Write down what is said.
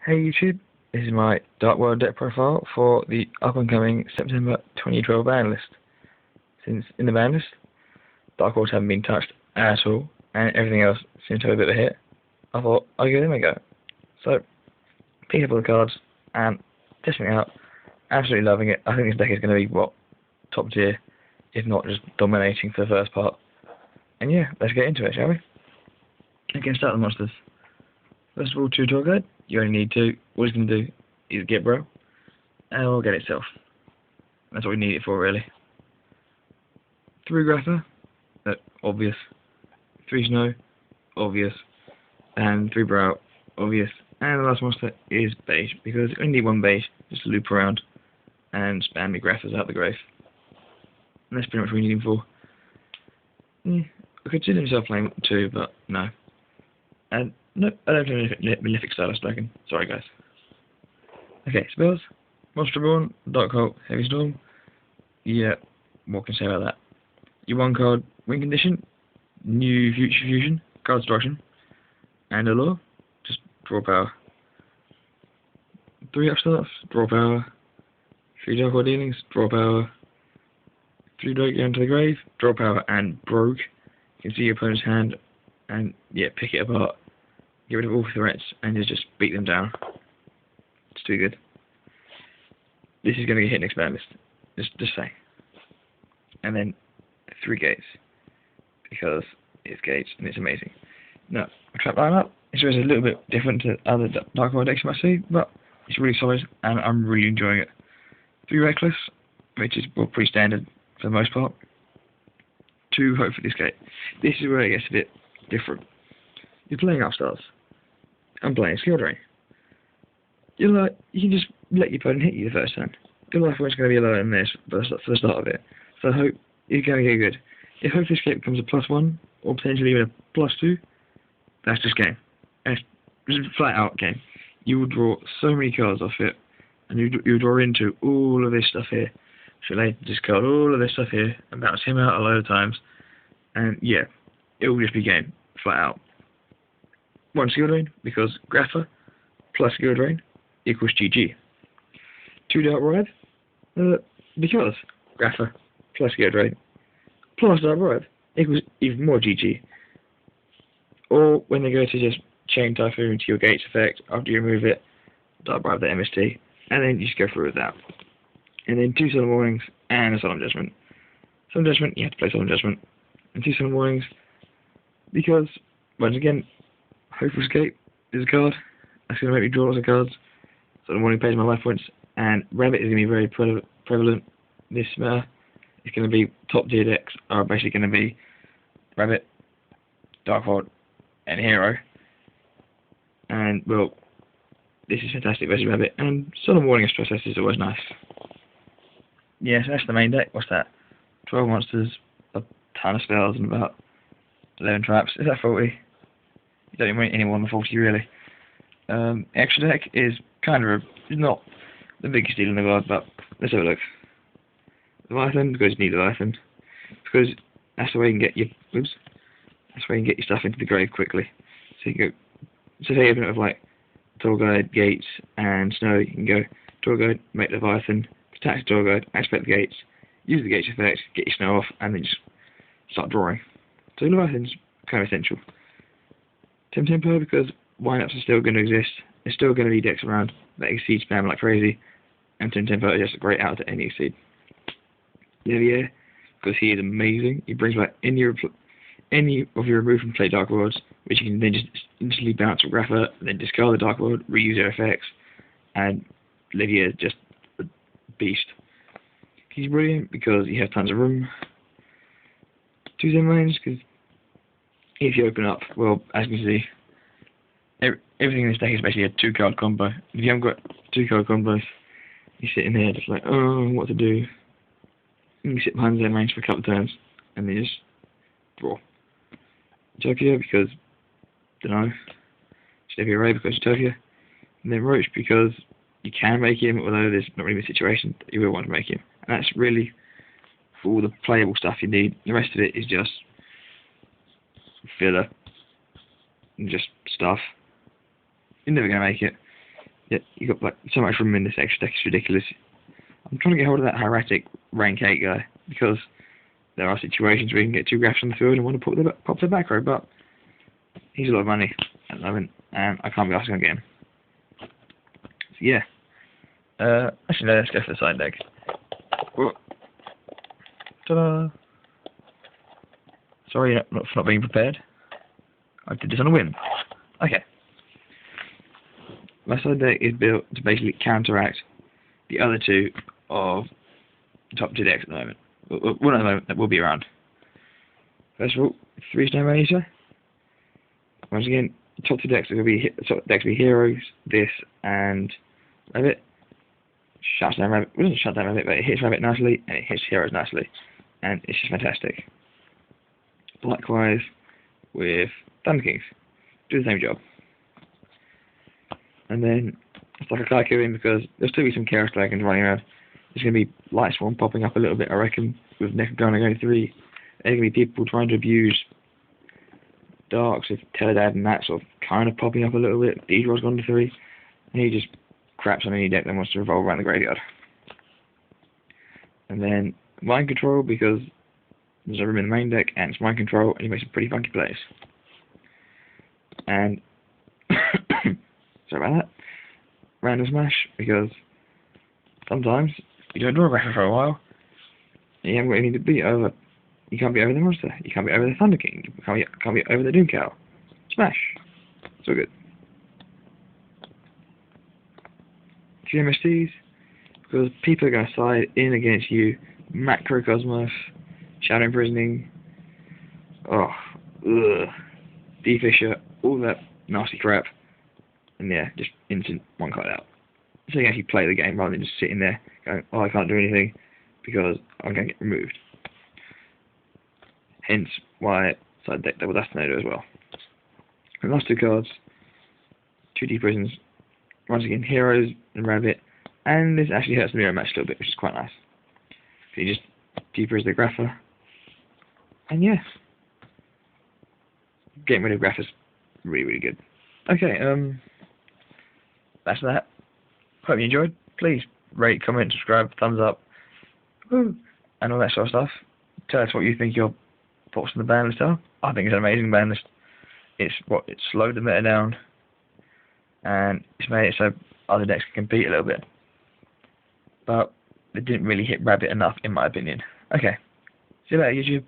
Hey YouTube, this is my darkworld deck profile for the up-and-coming September 2012 Banlist. Since in the Banlist, darkworlds haven't been touched at all, and everything else seems to have a bit of a hit, I thought I'd give them a go. So, picked up all the cards and testing it out, absolutely loving it. I think this deck is going to be, top tier, if not just dominating for the first part. And yeah, let's get into it, shall we? Again, start the monsters. First of all, 2 draw guide. You only need 2. All it's going to do is get bro, and it'll get itself. That's what we need it for, really. 3 Grapher, obvious. 3 Snow, obvious. And 3 Brow, obvious. And the last monster is Beige, because you only need 1 Beige just to loop around and spam your Graphers out the grave. And that's pretty much what we need him for. I consider myself playing 2, but no. And no, I don't have a Malefic Stylus token. Sorry, guys. Okay, spells. Monster Born, Dark Cult, Heavy Storm. Yeah, what can I say about that? Your 1 card, Win Condition, New Future Fusion, Card Destruction, and Allure. Just draw power. 3 upstarts, draw power. 3 Dark World Dealings, draw power. 3 Drake down to the grave, draw power, and Brogue. You can see your opponent's hand, and yeah, pick it apart. Get rid of all threats and just beat them down. It's too good. This is going to get hit next Banlist. Just say. And then 3 gates. Because it's gates and it's amazing. Now, a trap lineup is always a little bit different to other Dark World decks you might see, but it's really solid and I'm really enjoying it. 3 Reckless, which is pretty standard for the most part. 2 Hope for this gate. This is where it gets a bit different. You're playing upstarts. I'm playing Skill Drain. You can just let your opponent hit you the first turn. Good life point's going to be lower than this for the start of it. So I hope you're going to get good. If Hope Escape becomes a +1, or potentially even a +2, that's just game. It's just flat out game. You will draw so many cards off it, and you draw into all of this stuff here. So later discard all of this stuff here, and bounce him out a load of times. And yeah, it will just be game, flat out. 1 Skill Drain, because Grapher plus Skill Drain equals GG. 2 Dark Ride, because Grapher plus Skill Drain plus Dark Ride equals even more GG. Or when they go to just chain Typhoon into your Gates effect after you remove it, Dark Ride the MST, and then you just go through with that. And then 2 Solemn Warnings and a Solemn Judgment. Solemn Judgment, you have to play Solemn Judgment. And 2 Solemn Warnings, because, once again, Hopeful Escape is a card. That's going to make me draw lots of cards. So the morning pays my life points. And Rabbit is going to be very prevalent this meta. It's going to be top tier decks are basically going to be Rabbit, Darkhold, and Hero. And well, this is fantastic versus Rabbit. And Solemn Warning of Stress Test is always nice. Yeah, so that's the main deck. What's that? 12 monsters, a ton of spells, and about 11 traps. Is that 40? You don't even want any more than 40 really. Extra deck is kind of not the biggest deal in the world, but let's have a look. Leviathan, because you need Leviathan. Because that's the way you can get that's where you can get your stuff into the grave quickly. So you can go, so say you open it with like Tour Guide, Gates, and Snow, you can go Tour Guide, make Leviathan, attach the Tour Guide, activate the Gates, use the Gates effect, get your Snow off, and then just start drawing. So Leviathan's kind of essential. Tempo, because windups are still going to exist. There's still going to be decks around that exceed spam like crazy, and Tempo is just a great out to any exceed. Livier, because he is amazing. He brings back any of your removed from play Dark Worlds, which you can then just instantly bounce from Grapher, then discard the Dark World, reuse their effects, and Livier is just a beast. He's brilliant because he has tons of room. 2 Zen lanes, because if you open up, well, as you can see, everything in this deck is basically a 2-card combo. If you haven't got 2-card combos, you're sitting there just like, oh, what to do. And you sit behind Zen range for a couple of turns, and then just draw. Utopia, because, dunno. Stevie Ray, because Utopia. And then Roach, because you can make him, although there's not really a situation that you will want to make him. And that's really for all the playable stuff you need. The rest of it is just filler and just stuff. You're never going to make it. Yeah, you got like so much room in this extra deck, it's ridiculous. I'm trying to get hold of that hieratic rank 8 guy, because there are situations where you can get 2 graphs on the field and want to pop the back row, but he's a lot of money at the moment, and I can't be asking again. So yeah. Actually, no, let's go for the side deck. Whoa. Ta-da! Sorry for not being prepared. I did this on a whim. Okay. My side deck is built to basically counteract the other 2 of the top 2 decks at the moment. One at the moment that will be around. First of all, 3 Snowman Eater. Once again, the top 2 decks will be Heroes, this, and Rabbit. Shuts down Rabbit. Well, it doesn't shut down Rabbit, but it hits Rabbit nicely, and it hits Heroes nicely. And it's just fantastic. Likewise with Thunder Kings. Do the same job. And then it's like a Kaiku in, because there'll still be some Chaos Dragons running around. There's going to be Light Swarm popping up a little bit, I reckon, with Nekogana going 3. There's going to be people trying to abuse Darks with Teledad and that sort of kind of popping up a little bit. Deedrol's gone to 3. And he just craps on any deck that wants to revolve around the graveyard. And then Mind Control, because there's a room in the main deck, and it's Mind Control, and he makes some pretty funky plays. And sorry about that. Random Smash, because sometimes you don't draw a graphic for a while, and you haven't got anything to beat over. You can't beat over the monster. You can't beat over the Thunder King. You can't beat over the Doom Cow. Smash. So good. 3 MSTs, because people are going to side in against you. Macrocosmos, Shadow Imprisoning, D-Fisher, all that nasty crap, and yeah, just instant 1 card out. So you can actually play the game rather than just sitting there going, oh, I can't do anything because I'm going to get removed. Hence why side deck Double Dust Tornado as well. The last 2 cards, 2 Deep Prisons, once again Heroes and Rabbit, and this actually hurts the mirror match a little bit, which is quite nice. So you just Deep Prison the Grapha, and yeah, getting rid of Graph is really good. Okay, that's that. Hope you enjoyed. Please rate, comment, subscribe, thumbs up, woo, and all that sort of stuff. Tell us what you think your thoughts on the ban list are. I think it's an amazing ban list. It's slowed the meta down, and it's made it so other decks can compete a little bit. But it didn't really hit Rabbit enough, in my opinion. Okay, see you later, YouTube.